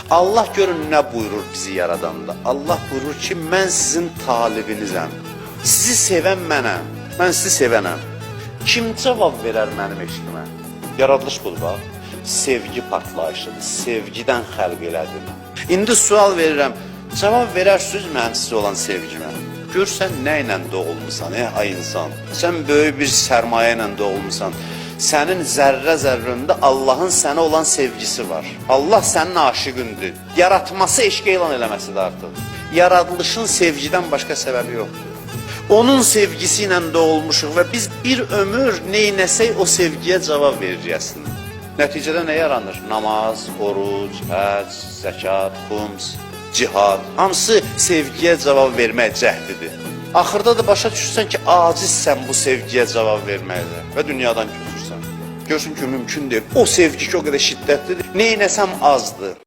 Allah görün nə buyurur bizi yaradanda. Allah buyurur ki, mən sizin talibinizəm. Sizi sevən mənəm, mən sizi sevənəm. Kim cavab verər mənim eşqimə? Yaradılış budur bax. Sevgi partlayışıdır, sevgidən xəlq elədim. İndi sual verirəm, cavab verərsiniz mənim sizə olan sevgimə. Görsən nə ilə doğulmusan, ay insan. Sən böyük bir sərmayə ilə doğulmusan. Sənin zərrə-zərrəndə Allahın sənə olan sevgisi var. Allah sənin aşiqindir. Yaratması eşq elan eləməsidir artıq. Yaradılışın sevgidən başqa səbəbi yoxdur. Onun sevgisi ilə doğulmuşuq və biz bir ömür neynəsək o sevgiyə cavab verəcəksin. Nəticədə nə yaranır? Namaz, oruc, həc, zəkat, xums, cihad. Hamısı sevgiyə cavab vermək cəhdidir. Axırda da başa düşürsən ki, acizsən bu sevgiyə cavab verməkdə və dünyadan köçürsən. Görsün ki, mümkün deyil. O sevgi ki, o qədər şiddətlidir. Neynəsəm azdır.